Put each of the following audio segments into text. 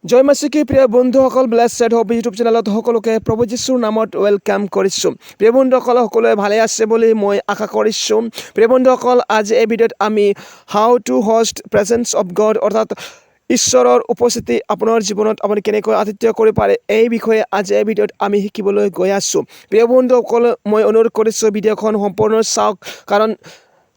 জয় মাসিকী প্ৰিয় বন্ধুসকল, ব্লেছড হ'ব ইউটিউব চেনেলত সকলোকে প্ৰভু যীশুৰ নামত ৱেলকাম কৰিছোঁ। প্ৰিয় বন্ধুসকল, সকলোৱে ভালে আছে বুলি মই আশা কৰিছোঁ। প্ৰিয় বন্ধুসকল, আজি এই ভিডিঅ'ত আমি how to host presence of god, অৰ্থাৎ ঈশ্বৰৰ উপস্থিতি আপোনাৰ জীৱনত আপুনি কেনেকৈ আতিথ্য কৰিব পাৰে, এই বিষয়ে আজি এই ভিডিঅ'ত আমি শিকিবলৈ গৈ আছোঁ। প্ৰিয় বন্ধুসকল, মই অনুৰোধ কৰিছোঁ ভিডিঅ'খন সম্পূৰ্ণ চাওক, কাৰণ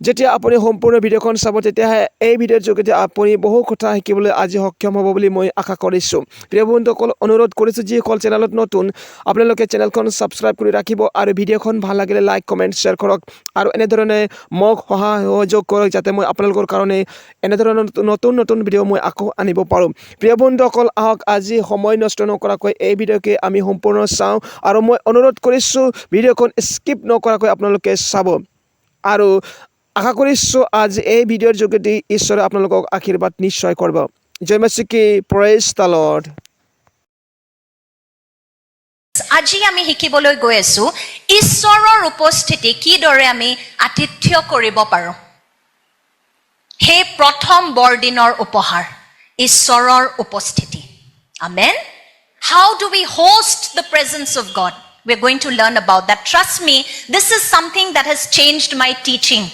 যেতিয়া আপুনি সম্পূৰ্ণ ভিডিঅ'খন চাব তেতিয়াহে এই ভিডিঅ'ৰ যোগেদি আপুনি বহু কথা শিকিবলৈ আজি সক্ষম হ'ব বুলি মই আশা কৰিছোঁ। প্ৰিয় বন্ধুসকল, অনুৰোধ কৰিছোঁ যিসকল চেনেলত নতুন আপোনালোকে চেনেলখন ছাবস্ক্ৰাইব কৰি ৰাখিব আৰু ভিডিঅ'খন ভাল লাগিলে লাইক কমেণ্ট শ্বেয়াৰ কৰক আৰু এনেধৰণে মোক সহযোগ কৰক যাতে মই আপোনালোকৰ কাৰণে এনেধৰণৰ নতুন নতুন ভিডিঅ' মই আকৌ আনিব পাৰোঁ। প্ৰিয় বন্ধুসকল, আহক আজি সময় নষ্ট নকৰাকৈ এই ভিডিঅ'কে আমি সম্পূৰ্ণ চাওঁ আৰু মই অনুৰোধ কৰিছোঁ ভিডিঅ'খন স্কিপ নকৰাকৈ আপোনালোকে চাব আৰু আশা কৰিছোঁ আজি এই ভিডিঅ'ৰ যোগেদি ঈশ্বৰে আপোনালোকক আশীৰ্বাদ নিশ্চয় কৰিব। জয় মাসিকী, প্ৰেইজ দ্য লৰ্ড। আজি আমি শিকিবলৈ গৈ আছো ঈশ্বৰৰ উপস্থিতি কিদৰে আমি আতিথ্য কৰিব পাৰোঁ। সেই প্ৰথম বৰদিনৰ উপহাৰ ঈশ্বৰৰ উপস্থিতি। Amen. How do we host the presence of God? We're going to learn about that. Trust me, this is something that has changed my teaching.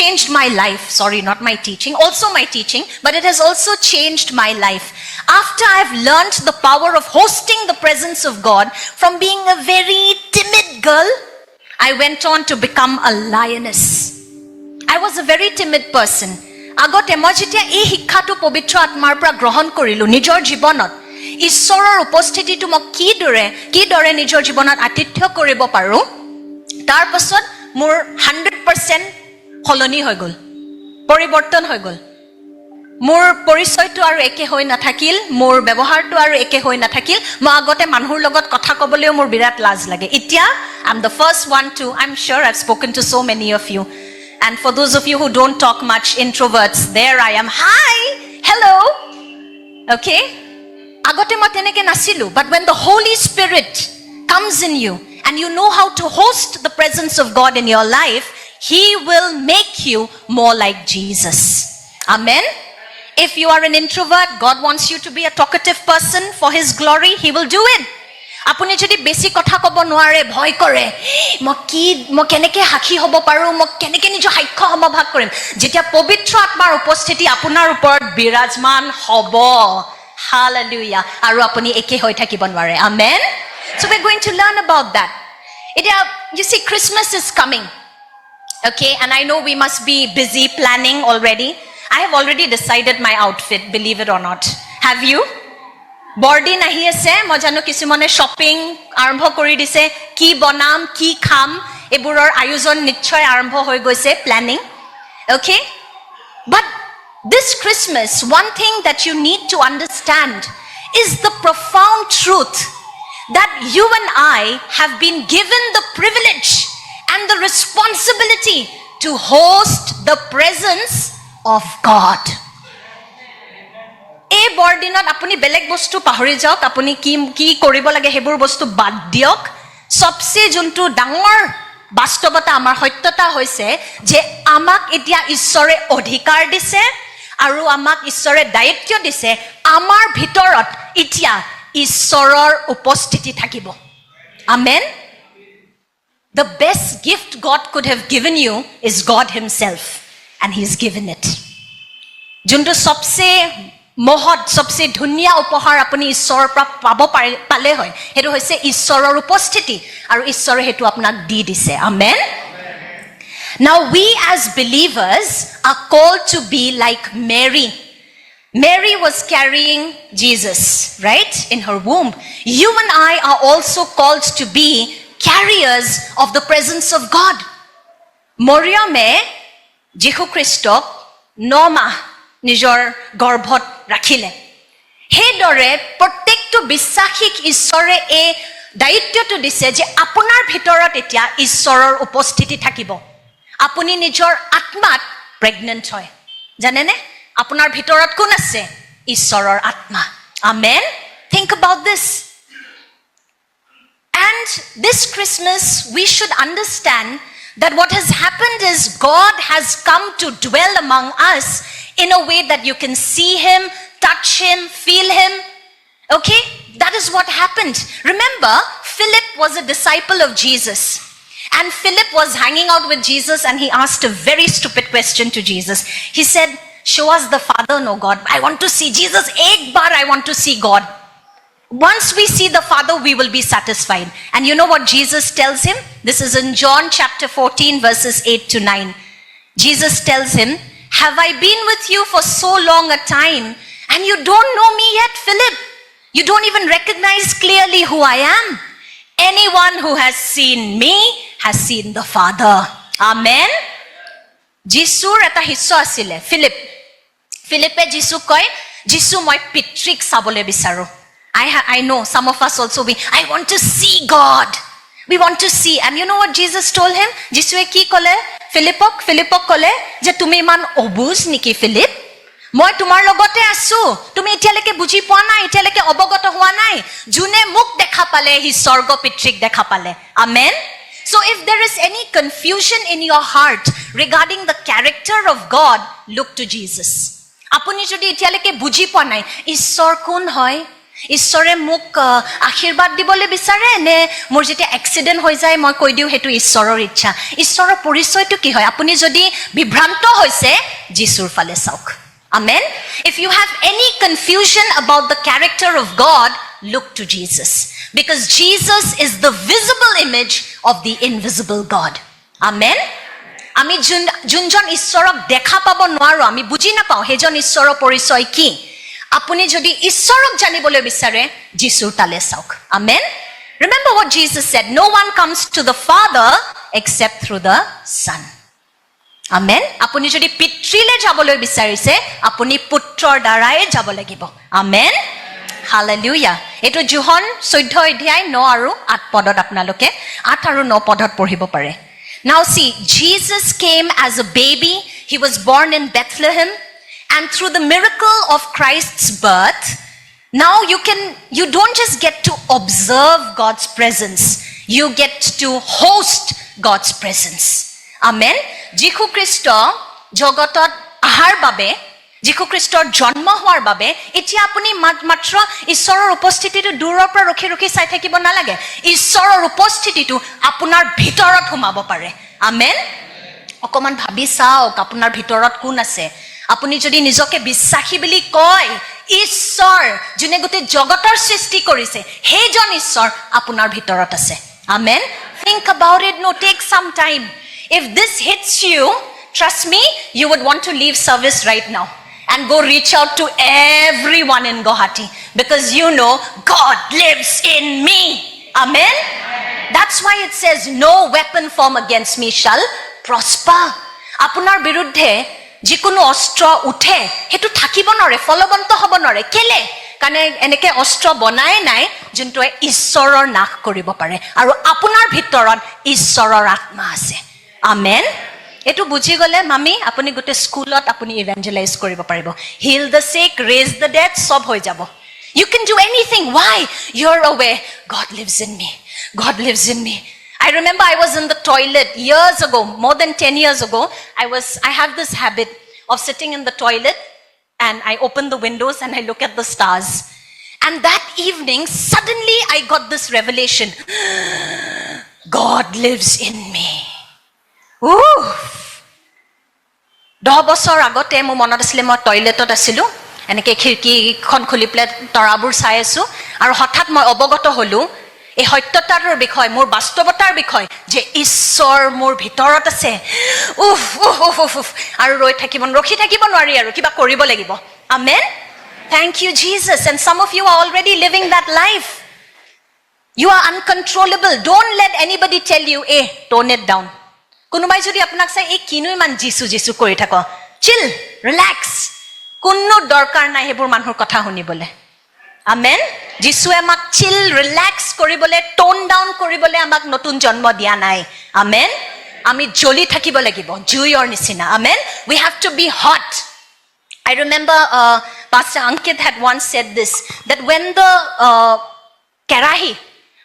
Changed my life. Sorry, not my teaching. Also my teaching, but it has also changed my life. After I've learned the power of hosting the presence of God, from being a very timid girl, I went on to become a lioness. I was a very timid person. আগতে মই যেতিয়া এই শিক্ষাটো পবিত্ৰ আত্মাৰ পৰা গ্ৰহণ কৰিলোঁ নিজৰ জীৱনত, ঈশ্বৰৰ উপস্থিতিটো মই কিদৰে নিজৰ জীৱনত আতিথ্য কৰিব পাৰোঁ, তাৰ পাছত মোৰ 100% সলনি হৈ গ'ল, পৰিৱৰ্তন হৈ গ'ল। মোৰ পৰিচয়টো আৰু একে হৈ নাথাকিল, মোৰ ব্যৱহাৰটো আৰু একে হৈ নাথাকিল। মই আগতে মানুহৰ লগত কথা ক'বলৈও মোৰ বিৰাট লাজ লাগে। এতিয়া I'm the first one to, I'm sure I've spoken to so many of you. And for those of you who don't talk much, introverts, there I am. Hi, hello. Okay? আগতে মই তেনেকে নাছিলোঁ, but when the Holy Spirit comes in you and you know how to host the presence of God in your life, He will make you more like Jesus. Amen. If you are an introvert, God wants you to be a talkative person for His glory. He will do it. আপুনি যদি বেছি কথা ক'ব নোৱাৰে, ভয় কৰে, মই কেনেকৈ সাক্ষী হ'ব পাৰোঁ, মই কেনেকৈ নিজৰ সাক্ষ্য সমভাগ কৰিম, যেতিয়া পবিত্ৰ আত্মাৰ উপস্থিতি আপোনাৰ ওপৰত বিৰাজমান হ'ব, হালেলুয়া, আৰু আপুনি একে হৈ থাকিব নোৱাৰে। Amen. So we're going to learn about that. এতিয়া you see, Christmas is coming. Okay, and I know we must be busy planning already. I have already decided my outfit, believe it or not. Have you? বৰদিন আহি আছে, মই জানো কিছুমানে shopping আৰম্ভ কৰি দিছে, কি বনাম কি খাম এইবোৰৰ আয়োজন নিশ্চয় আৰম্ভ হৈ গৈছে, planning. Okay, but this Christmas, one thing that you need to understand is the profound truth that you and I have been given the privilege and the responsibility to host the presence of God. এই বৰদিনত আপুনি বেলেগ বস্তু পাহৰি যাওক, আপুনি কি কৰিব লাগে সেইবোৰ বস্তু বাদ দিয়ক। সবচে যোনটো ডাঙৰ বাস্তৱতা আমাৰ সত্যতা হৈছে যে আমাক এতিয়া ঈশ্বৰে অধিকাৰ দিছে আৰু আমাক ঈশ্বৰে দায়িত্ব দিছে, আমাৰ ভিতৰত এতিয়া ঈশ্বৰৰ উপস্থিতি থাকিব। Amen. The best gift God could have given you is God Himself, and He's given it. যোনটো সবচে মহৎ, সবচে ধুনীয়া উপহাৰ আপুনি ঈশ্বৰৰ পৰা পালে হয়, সেইটো হৈছে ঈশ্বৰৰ উপস্থিতি, আৰু ঈশ্বৰে সেইটো আপোনাক দি দিছে। Amen. Now we as believers are called to be like Mary. Mary was carrying Jesus, right, in her womb. You and I are also called to be carriers of the presence of God. মৰিয়মে যীশু খ্ৰীষ্টক 9 মাহ নিজৰ গৰ্ভত ৰাখিলে। সেইদৰে প্ৰত্যেকটো বিশ্বাসীক ঈশ্বৰে এই দায়িত্বটো দিছে যে আপোনাৰ ভিতৰত এতিয়া ঈশ্বৰৰ উপস্থিতি থাকিব। আপুনি নিজৰ আত্মাত প্ৰেগনেণ্ট হয়, জানেনে? আপোনাৰ ভিতৰত কোন আছে? ঈশ্বৰৰ আত্মা। Amen. Think about this. And this Christmas, we should understand that what has happened is God has come to dwell among us in a way that you can see Him, touch Him, feel Him, Okay, that is what happened. Remember, Philip was a disciple of Jesus. And Philip was hanging out with Jesus and he asked a very stupid question to Jesus. He said, show us the Father, no God. I want to see Jesus. Ek bar I want to see God. Once we see the Father, we will be satisfied. And you know what Jesus tells him? This is in John chapter 14, verses 8 to 9. Jesus tells him, have I been with you for so long a time and you don't know me yet, Philip? You don't even recognize clearly who I am. Anyone who has seen me has seen the Father. Amen. Jisur eta hisso asile. Philippe Jisu koi, Jisu moi pitrik sabole bisaru. I know some of us also I want to see God. We want to see. And you know what Jesus told him? Jisue ki kole? Philipok kole, je tumi man obuz niki Philip? মই তোমাৰ লগতে আছো তুমি এতিয়ালৈকে বুজি পোৱা নাই এতিয়ালৈকে অৱগত হোৱা নাই জুনে মুখ দেখা পালে হি স্বৰ্গ পিতৃক দেখা পালে amen so if there is any confusion in your heart regarding the character of God look to Jesus আপুনি যদি এতিয়ালৈকে বুজি পোৱা নাই ঈশ্বৰ কোন হয় ঈশ্বৰে মোক আশীৰ্বাদ দিবলৈ বিচাৰে নে মোৰ যেতিয়া এক্সিডেন্ট হৈ যায় মই কৈ দিও হেতু ঈশ্বৰৰ ইচ্ছা ঈশ্বৰৰ পৰিচয়টো কি হয় আপুনি যদি বিভ্ৰান্ত হৈছে যিশুৰ ফালে চাওক Amen. If you have any confusion about the character of God, look to Jesus. Because Jesus is the visible image of the invisible God. Amen. Ami junjon issorok dekha pabo nwaro ami buji na pao hejon issoro porisoy ki. Apuni jodi issorok janibole bisare Jisur tale sauk. Amen. Remember what Jesus said, no one comes to the Father except through the Son. Amen. Apuni jodi pitrile jaboloi bisarise apuni puttor darai jabo lagibo. Amen. Hallelujah. Eto John 14 অধ্যায় 9 আৰু 8 পদত আপোনালোকে 8 আৰু 9 পদত পঢ়িব পাৰে. Now see, Jesus came as a baby. He was born in Bethlehem and through the miracle of Christ's birth, now you don't just get to observe God's presence. You get to host God's presence. Amen. যীশু খ্ৰীষ্ট জগতত আহাৰ বাবে যীশু খ্ৰীষ্টৰ জন্ম হোৱাৰ বাবে এতিয়া আপুনি মাত্ৰ ঈশ্বৰৰ উপস্থিতিটো দূৰৰ পৰা ৰখি চাই থাকিব নালাগে ঈশ্বৰৰ উপস্থিতিটো আপোনাৰ ভিতৰত সোমাব পাৰে আমেন অকমান ভাবি চাওক আপোনাৰ ভিতৰত কোন আছে আপুনি যদি নিজকে বিশ্বাসী বুলি কয় ঈশ্বৰ যোনে গোটেই জগতৰ সৃষ্টি কৰিছে সেইজন ঈশ্বৰ আপোনাৰ ভিতৰত আছে amen think about it no take some time if this hits you trust me you would want to leave service right now and go reach out to everyone in Guwahati because you know God lives in me amen that's why it says no weapon formed against me shall prosper apunar biruddhe jikono ostra uthe hetu thakibo nore folobonto hobo nore kele kane eneke ostra bonai nai junto ishoror nash koribo pare aru apunar bhitorot ishoror atma ase amen etu buji gole mami apuni gote schoolot apuni evangelize koribo paribo heal the sick raise the dead sob hoi jabo you can do anything why you're aware God lives in me God lives in me I remember I was in the toilet years ago more than 10 years ago I have this habit of sitting in the toilet and I open the windows and I look at the stars and that evening suddenly I got this revelation God lives in me Ooh 10 বছৰ আগতে মোৰ মনত আছিল মই টয়লেটত আছিলো এনেকে খিৰকিখন খুলি play তৰাবোৰ চাই আছো আৰু হঠাৎ মই অৱগত হলো এই সত্যতাৰ বিষয় মোৰ বাস্তৱতাৰ বিষয় যে ঈশ্বৰ মোৰ ভিতৰত আছে উফ আৰু ৰখি থাকিব নোৱাৰি আৰু কিবা কৰিব লাগিব amen thank you Jesus and some of you are already living that life you are uncontrollable don't let anybody tell you tone it down কোনোবাই যদি আপোনাক চাই এই কিনো ইমান যিছু কৰি থাকো চিল ৰিল্যাক্স কোনো দৰকাৰ নাই হেবোৰ মানুহৰ কথা শুনিবলে আমেন যিছুৱে আমাক চিল ৰিল্যাক্স কৰিবলে টোন ডাউন কৰিবলে আমাক নতুন জন্ম দিয়া নাই আমেন আমি জ্বলি থাকিব লাগিব জুইৰ নিচিনা amen we have to be hot I remember Pastor Ankit had once said this that when the karahi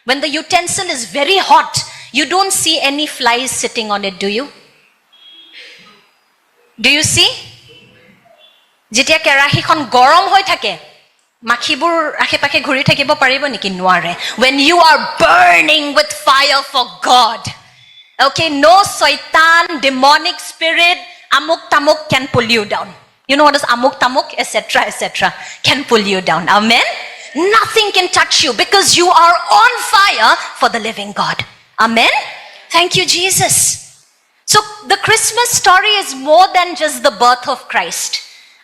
when the utensil is very hot you don't see any flies sitting on it do you see যেতিয়া কেৰাহীখন গৰম হৈ থাকে মাখিবোৰ আশে-পাশে ঘূৰি থাকিব পাৰিব নেকি? নোৱাৰে. When you are burning with fire for God, okay, no shaitan, demonic spirit, amuk tamuk can pull you down. You know what is amuk tamuk, etc., can pull you down. Amen. Nothing can touch you because you are on fire for the living God. Amen. Thank you, Jesus. So the Christmas story is more than just the birth of Christ.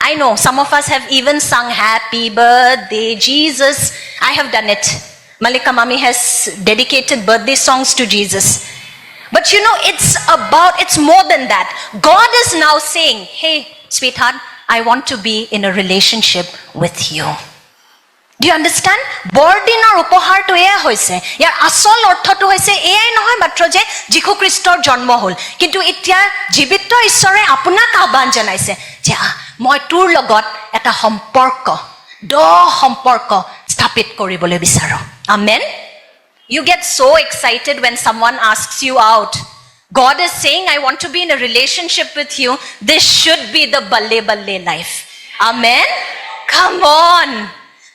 I know some of us have even sung Happy Birthday Jesus. I have done it. Malika Mami has dedicated birthday songs to Jesus. But you know, it's more than that. God is now saying, hey, sweetheart, I want to be in a relationship with you. Do you understand? বৰদিনৰ উপহাৰটো এয়া হৈছে, ইয়াৰ আচল অৰ্থটো হৈছে এয়াই নহয় মাত্ৰ যে যীশু খ্ৰীষ্টৰ জন্ম হ'ল, কিন্তু এতিয়া জীৱিত ঈশ্বৰে আপোনাক আহ্বান জনাইছে যে মই তোৰ লগত এটা সম্পৰ্ক স্থাপিত কৰিবলৈ বিচাৰোঁ. Amen. You get so excited when someone asks you out. God is saying, I want to be in a relationship with you. This should be the balle life. Amen. Come on.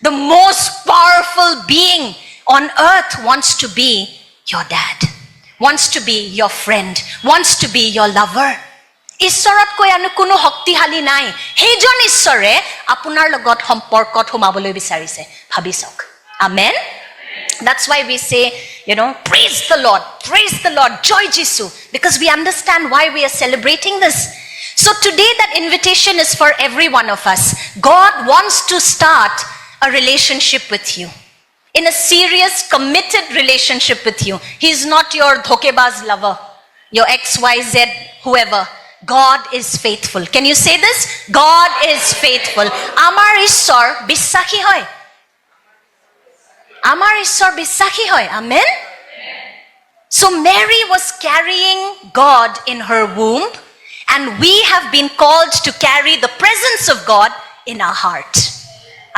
The most powerful being on earth wants to be your dad, wants to be your friend, wants to be your lover. ঈশ্বৰতকৈ আন কোনো শক্তিশালী নাই. সেইজন ঈশ্বৰে আপোনাৰ লগত সম্পৰ্কত সোমাবলৈ বিচাৰিছে. ভাবি চাওক. Amen. That's why we say, praise the Lord, joy Jesu, because we understand why we are celebrating this. So today that invitation is for every one of us. God wants to start a relationship with you, in a serious, committed relationship with you. He's not your dhokebaz lover, your XYZ, whoever. God is faithful. Can you say this? God is faithful. Amar Ishwar bisakhi hoy. Amar Ishwar bisakhi hoy. Amen? So Mary was carrying God in her womb, and we have been called to carry the presence of God in our heart.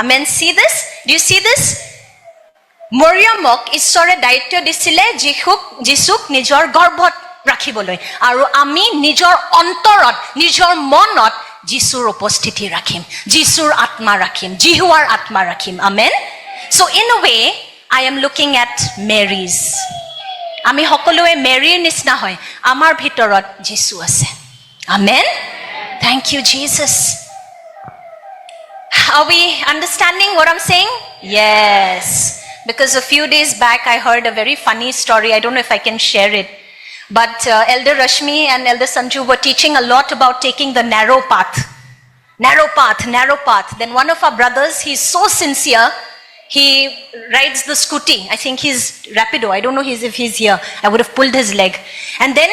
Amen. See this? Do you see this? মৰিয়মক ঈশ্বৰে দায়িত্ব দিছিলে যীশুক নিজৰ গৰ্ভত ৰাখিবলৈ, আৰু আমি নিজৰ অন্তৰত, নিজৰ মনত যীশুৰ উপস্থিতি ৰাখিম, যীশুৰ আত্মা ৰাখিম, জিহুৱাৰ আত্মা ৰাখিম. Amen. So in a way, I am looking at Mary's. আমি সকলোৱে মেৰীৰ নিচিনা হয়, আমাৰ ভিতৰত যীশু আছে. Amen. Thank you, Jesus. Are we understanding what I'm saying? Yes. Because a few days back I heard a very funny story. I don't know if I can share it. But Elder Rashmi and Elder Sanju were teaching a lot about taking the narrow path. Narrow path. Then one of our brothers, he's so sincere. He rides the scooty. I think he's Rapido. I don't know if he's here. I would have pulled his leg. And then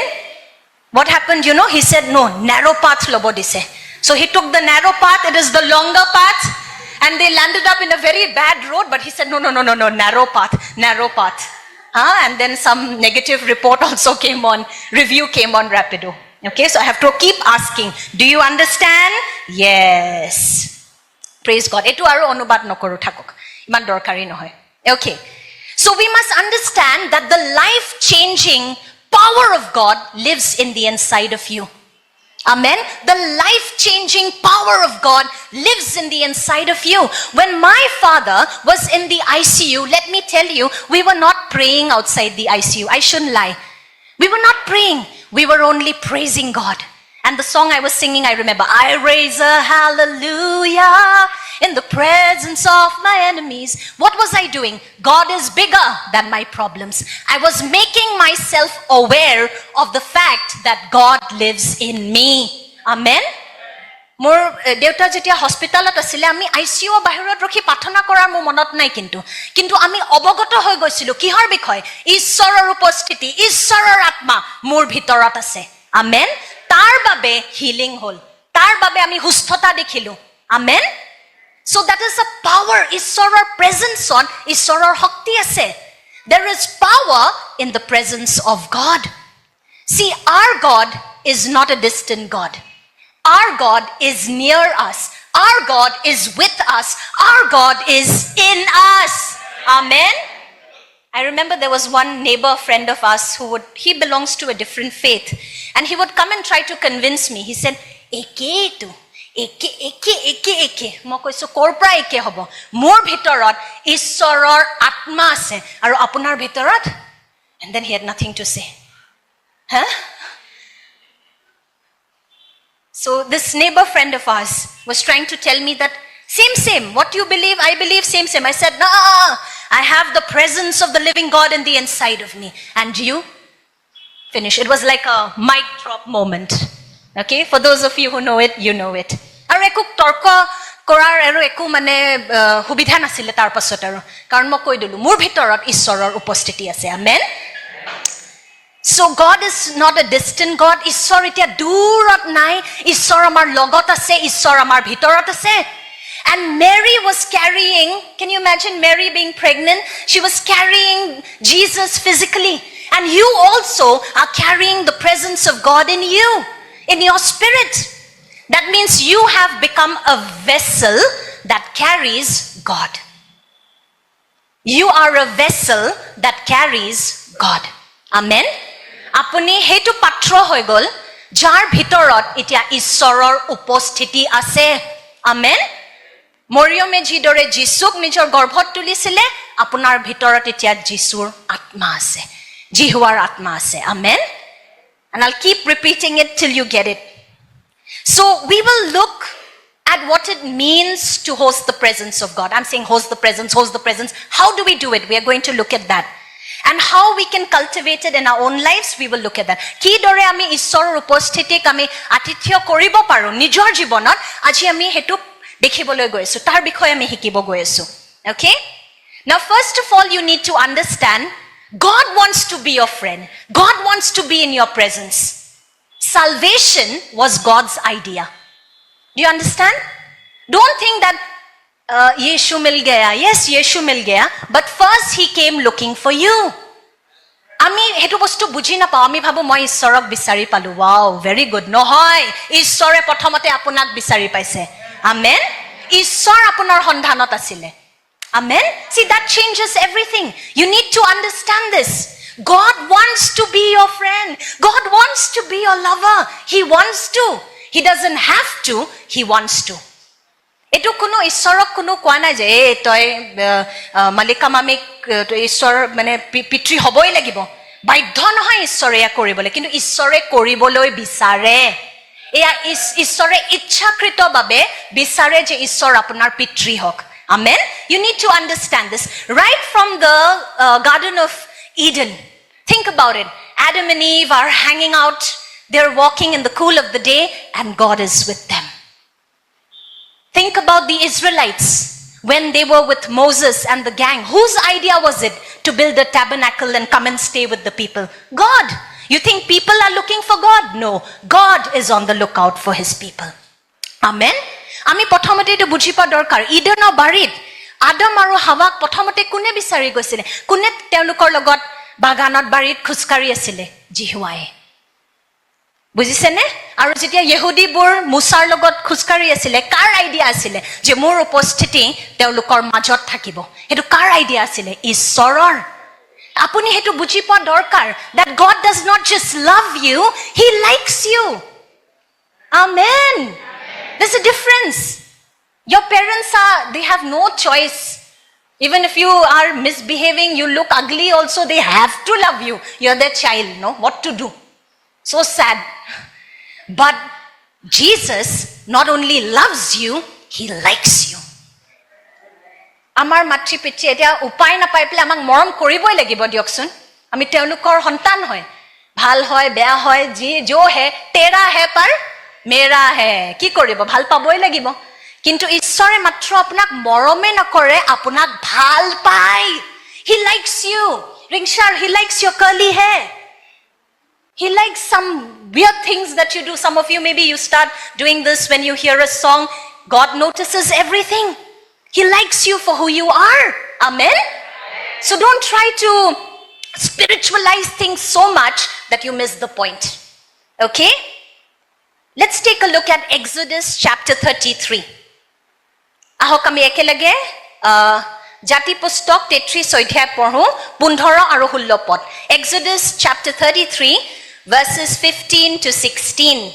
what happened, he said, no, narrow path lobo dise. So he took the narrow path, it is the longer path, and they landed up in a very bad road, but he said, no, narrow path. And then some negative report also review came on Rapido. Okay, so I have to keep asking, do you understand? Yes. Praise God. Etu aru onubad nokoru thakok. Iman dorkari nohoy. Okay. So we must understand that the life-changing power of God lives in the inside of you. Amen. The life-changing power of God lives in the inside of you. When my father was in the ICU, let me tell you, we were not praying outside the ICU. I shouldn't lie. We were not praying. We were only praising God. And the song I was singing, I remember, I raise a hallelujah in the presence of my enemies. What was I doing? God is bigger than my problems. I was making myself aware of the fact that God lives in me. Amen. মোৰ দেউতা যেতিয়া হস্পিটালত আছিলে, আমি ICU বাহিৰত ৰখি প্ৰাৰ্থনা কৰাৰ মোৰ মনত নাই, কিন্তু আমি অৱগত হৈ গৈছিলো কিহৰ বিষয়? ঈশ্বৰৰ উপস্থিতি, ঈশ্বৰৰ আত্মা মোৰ ভিতৰত আছে. আমেন. তাৰ বাবে হিলিং হ'ল, তাৰ বাবে আমি সুস্থতা দেখিলো. Amen. So that is a power. ঈশ্বৰৰ প্ৰেজেন্সত ঈশ্বৰৰ শক্তি আছে. There is power in the presence of God. See, our God is not a distant God. Our God is near us. Our God is with us. Our God is in us. Amen. I remember there was one neighbor friend of us he belongs to a different faith, and he would come and try to convince me. He said, একে একে একে একে মই কৈছো ক'ৰ পৰা একে হ'ব মোৰ ভিতৰত ঈশ্বৰৰ আত্মা আছে আৰু আপোনাৰ ভিতৰত and then he had nothing to say huh so this neighbor friend of ours was trying to tell me that same what you believe I believe same I said no I have the presence of the living God in the inside of me and you finish it was like a mic drop moment okay for those of you who know it you know it আৰু একো তৰ্ক কৰাৰ আৰু একো মানে সুবিধা নাছিলে তাৰ পাছত আৰু কাৰণ মই কৈ দিলো মোৰ ভিতৰত ঈশ্বৰৰ উপস্থিতি আছে amen So God is not a distant God. ঈশ্বৰ এতিয়া দূৰত নাই ঈশ্বৰ আমাৰ লগত আছে ঈশ্বৰ আমাৰ ভিতৰত আছে and Mary was carrying can you imagine Mary being pregnant she was carrying Jesus physically and you also are carrying the presence of God in you in your spirit that means you have become a vessel that carries God you are a vessel that carries God amen আপুনি হেতু পাত্ৰ হৈ গল যাৰ ভিতৰত এতিয়া ঈশ্বৰৰ উপস্থিতি আছে আমেন মৰিয়মে যিদৰে যিশুক নিজৰ গৰ্ভত তুলিছিলে আপোনাৰ ভিতৰত এতিয়া যিশুৰ আত্মা আছে জিহুৱাৰ আত্মা আছে amen and I'll keep repeating it till you get it so we will look at what it means to host the presence of God I'm saying host the presence how do we do it we are going to look at that and how we can cultivate it in our own lives we will look at that কি দৰে আমি ঈশ্বৰৰ উপস্থিতিক আমি আতিথ্য কৰিব পাৰো নিজৰ জীৱনত আজি আমি হেতু দেখিবলৈ গৈ আছো তাৰ বিষয়ে আমি শিকিব গৈ আছো okay now first of all you need to understand God wants to be your friend God wants to be in your presence salvation was God's idea do you understand don't think that yeshu mil gaya yes yeshu mil gaya but first he came looking for you আমি হেতু বস্তু বুজি নাপাও আমি ভাবো মই ঈশ্বৰক বিচাৰি পালো ওয়াও ভেৰি গুড নহয় ঈশ্বৰে প্ৰথমতে আপোনাক বিচাৰি পাইছে আমেন ঈশ্বৰ আপোনাৰ সন্ধানত আছিল amen see that changes everything you need to understand this God wants to be your friend God wants to be your lover he wants to he doesn't have to he wants to এটো কোনো ঈশ্বৰক কোনো কোৱা নাই যে এই তই মালিকা মামিক ঈশ্বৰ মানে পিতৃ হবই লাগিব বাধ্য নহয় ঈশ্বৰে এয়া কৰিবলৈ কিন্তু ঈশ্বৰে কৰিবলৈ বিচাৰে এয়া ঈশ্বৰে ইচ্ছাকৃতভাৱে বিচাৰে যে ঈশ্বৰ আপোনাৰ পিতৃ হওক amen you need to understand this right from the garden of Eden think about it Adam and Eve are hanging out they're walking in the cool of the day and God is with them think about the Israelites when they were with Moses and the gang whose idea was it to build a tabernacle and come and stay with the people God you think people are looking for God no God is on the lookout for his people amen আমি প্ৰথমতে এটো বুজি পা দৰকাৰ ইডেনৰ বাৰীত আদম আৰু হাৱাক প্ৰথমতে কোনে বিচাৰি গৈছিল কোনে তেওঁলোকৰ লগত বাগানত বাৰীত খুচকাৰি আছিল জিহুৱাই বুজিছেনে আৰু যেতিয়া ইহুদিবোৰ মুছাৰ লগত খুচকাৰি আছিল কাৰ আইডিয়া আছিল যে মোৰ উপস্থিতি তেওঁলোকৰ মাজত থাকিব এটো কাৰ আইডিয়া আছিল ঈশ্বৰৰ আপুনি হেতু বুজি পা দৰকাৰ that God does not just love you he likes you amen there's a difference your parents they have no choice even if you are misbehaving you look ugly also they have to love you you're their child no what to do so sad but Jesus not only loves you he likes you আমাৰ মাতৃ পিতৃ এটা উপায় না পাই পেলে আমাক মৰম কৰিবই লাগিব দিয়কচোন আমি তেওঁলোকৰ সন্তান হয় ভাল হয় বেয়া হয় যি जो है तेरा है पर मेरा है কি কৰিব ভাল পাবই লাগিব কিন্তু ঈশ্বৰে মাত্ৰ আপোনাক মৰমে নকৰে আপোনাক ভাল পায় he likes you ringshar he likes your curly hair he likes some weird things that you do some of you maybe you start doing this when you hear a song God notices everything he likes you for who you are amen so don't try to spiritualize things so much that you miss the point okay let's take a look at Exodus chapter 33 ahok ami ekelage জাতি পুস্তক 33 অধ্যায় পঢ়ো 15 আৰু 16 পদ Exodus chapter 33 verses 15 to 16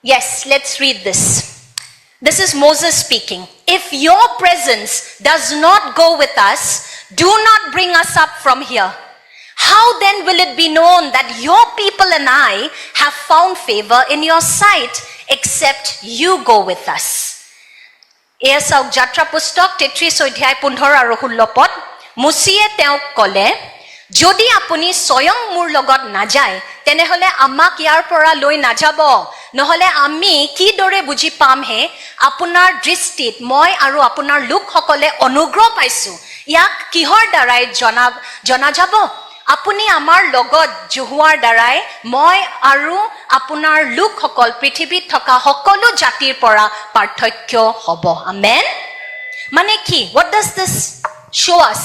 Yes, let's read this. This is Moses speaking. If your presence does not go with us, do not bring us up from here. How then will it be known that your people and I have found favor in your sight, except you go with us? এয়া চাওক যাত্ৰা পুস্তক 33 অধ্যায় 15 আৰু 16 পদ মুছিয়ে তেওঁক ক'লে যদি আপুনি স্বয়ং মোৰ লগত নাযায় তেনেহলে আমাক ইয়াৰ পৰা লৈ নাযাব নহলে আমি কি দৰে বুজি পাম হে আপোনাৰ দৃষ্টিত মই আৰু আপোনাৰ লোকসকলে অনুগ্ৰহ পাইছো ইয়াক কিহৰ দ্বাৰাই জনা যাব আপুনি আমাৰ লগত জুহুৱাৰ দ্বাৰাই মই আৰু আপোনাৰ লোকসকল পৃথিৱীত থকা সকলো জাতিৰ পৰা পাৰ্থক্য হ'ব আমেন মানে কি what does this show us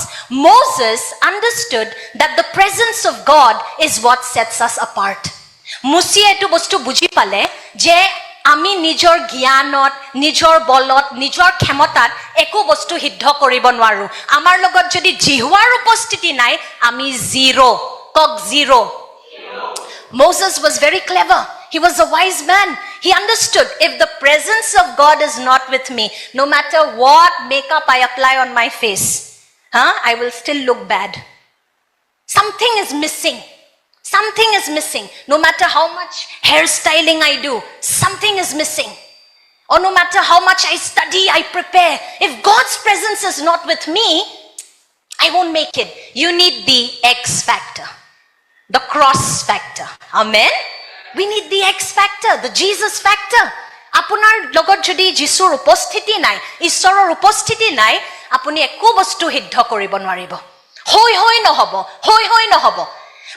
Moses understood that the presence of God is what sets us apart মুছিয়ে এটো বস্তু বুজি পালে যে আমি নিজৰ জ্ঞানত নিজৰ বলত নিজৰ ক্ষমতাত একো বস্তু সিদ্ধ কৰিব নোৱাৰো আমাৰ লগত যদি জিহুৱাৰ উপস্থিতি নাই আমি জিৰো কক zero Moses was very clever he was a wise man he understood if the presence of God is not with me no matter what makeup I apply on my face I will still look bad something is missing Something is missing. No matter how much hairstyling I do, something is missing. Or no matter how much I study, I prepare. If God's presence is not with me, I won't make it. You need the X factor. The cross factor. Amen? We need the X factor, the Jesus factor. Apunar logot jodi Jisur uposthiti nai, Ishoror uposthiti nai, apuni ekko bostu hiddho koribo nwaribo. Hoi no hobo.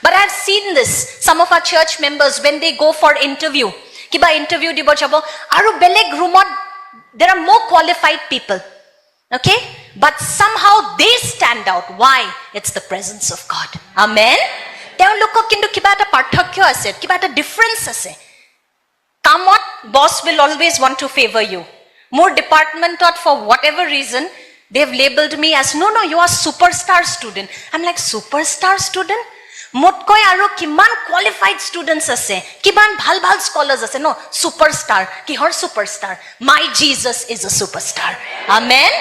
But I've seen this. Some of our church members, when they go for interview, kiba interview dibo jabo, aru beleg roomot, there are more qualified people. Okay? But somehow they stand out. Why? It's the presence of God. Amen? Teolokok kintu kiba eta parthokyo ase, kiba eta difference ase. Kamot, boss will always want to favor you. More department thought for whatever reason, they've labeled me as, no, you are superstar student. I'm like, superstar student? মোতকৈ আৰু কিমান qualified students আছে কিমান ভাল ভাল স্কলাৰ্স আছে no superstar কিহৰ superstar my Jesus is a superstar amen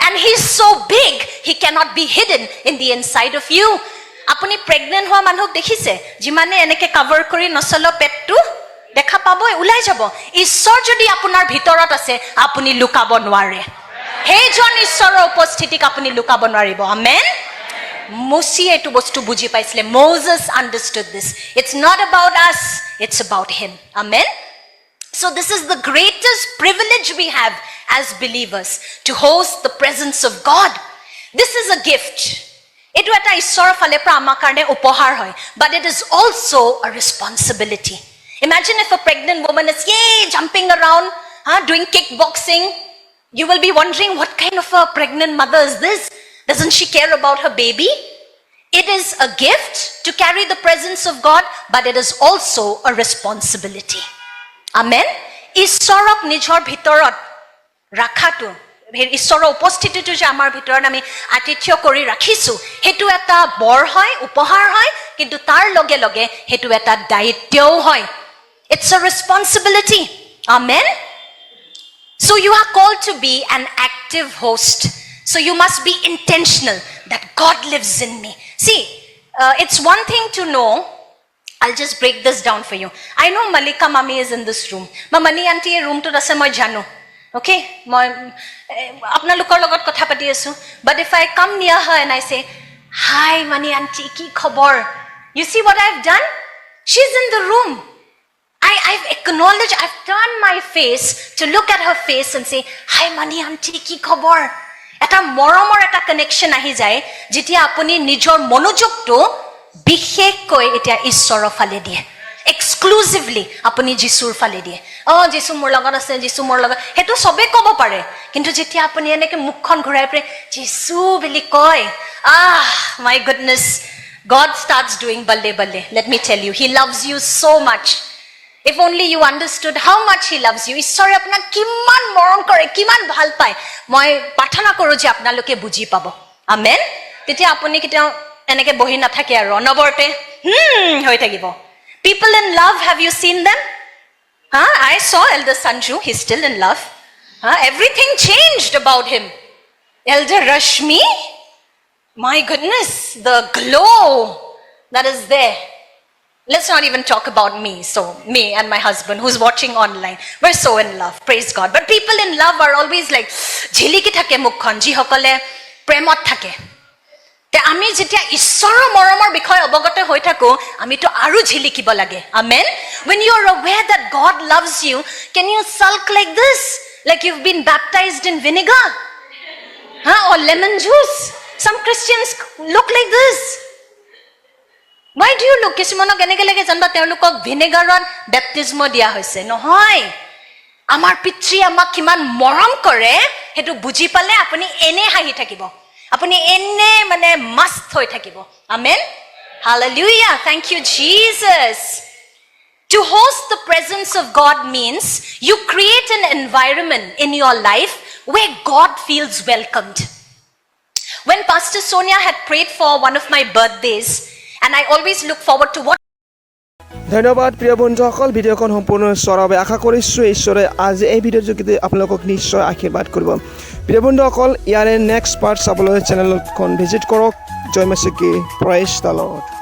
and he is so big he can't be hidden in the inside of you আপুনি প্ৰেগনেন্ট হোৱা মানুহক দেখিছে যিমানে এনেকে কভাৰ কৰি নচলো পেটটো দেখা পাবই ওলাই যাব ঈশ্বৰ যদি আপোনাৰ ভিতৰত আছে আপুনি লুকাব নোৱাৰে হেজন ঈশ্বৰৰ উপস্থিতিক আপুনি লুকাব নোৱাৰিব amen Musi etu bostu buji paisle Moses understood this it's not about us it's about him amen so this is the greatest privilege we have as believers to host the presence of God this is a gift etu eta ishor phale pra amar karone upohar hoy but it is also a responsibility imagine if a pregnant woman is jumping around doing kickboxing you will be wondering what kind of a pregnant mother is this Doesn't she care about her baby? It is a gift to carry the presence of God, but it is also a responsibility. Amen? Ishorok nijor bhitorot rakhatu, Ishoror upostititu je amar bhitorat ami atithyo kori rakhisu, hetu eta bor hoy, upohar hoy, kintu tar loge loge hetu eta daityo hoy. It's a responsibility. Amen? So you are called to be an active host. So you must be intentional that God lives in me. See, it's one thing to know. I'll just break this down for you. I know Malika Mami is in this room. Ma Mani auntie room to ase moi janu. Okay? Moi apna lokor logot kotha pati asu. But if I come near her and I say, "Hi Mani auntie, ki khobor?" You see what I've done? She's in the room. I've acknowledged, I've turned my face to look at her face and say, "Hi Mani auntie, ki khobor?" এটা মৰমৰ এটা connection আহি যায় যেতিয়া আপুনি নিজৰ মনোযোগটো বিশেষকৈ এটা ঈশ্বৰৰ ফালে দিয়ে এক্সক্লুসিভলি আপুনি যিশুৰ ফালে দিয়ে যিশু মোৰ লগত আছে যিশু মোৰ লগত হেতু সবে ক'ব পাৰে কিন্তু যেতিয়া আপুনি এনেকে মুখখন ঘূৰাই পৰে যিশু বুলি কয় my goodness God starts doing balle balle let me tell you he loves you so much If only you understood how much he loves you. Ishore apna kiman morom kore, kiman bhal pai. Moi pathana koru je apnaloke buji pabo. Amen. Tetia apuni kita eneke bohi nathake aru onoborte hoi thakibo. People in love, have you seen them? I saw Elder Sanju, he's still in love. Everything changed about him. Elder Rashmi, my goodness, the glow that is there. Let's not even talk about me. So, me and my husband who's watching online, we're so in love. Praise God. But people in love are always like, jhiliki thake mukhon, ji hokole premot thake. Te ami jetia ishorer moromor bikhoy obogate hoi thaku, ami to aru jhilikibo lage. Amen. When you are aware that God loves you, can you sulk like this? Like you've been baptized in vinegar? Or lemon juice? Some Christians look like this. Why do you look? Kisumanok eneke lage janba teolukok vinegaron baptismo dia hoise. Nohoy. Amar pitri amak kiman morom kore, hetu buji pale apuni ene hahi thakibo. Apuni ene mane mast hoi thakibo. Amen. Hallelujah. Thank you, Jesus. To host the presence of God means you create an environment in your life where God feels welcomed. When Pastor Sonia had prayed for one of my birthdays, and I always look forward to what ধন্যবাদ প্ৰিয় বন্ধুসকল, ভিডিঅ'খন সম্পূৰ্ণ চোৱাৰ বাবে আশা কৰিছোঁ ঈশ্বৰে আজি এই ভিডিঅ'ৰ যোগেদি আপোনালোকক নিশ্চয় আশীৰ্বাদ কৰিব। প্ৰিয় বন্ধুসকল, ইয়াৰে নেক্সট পাৰ্ট চাবলৈ চেনেলখন ভিজিট কৰক। জয় মেছিকি, প্ৰেইজ দ্য লৰ্ড।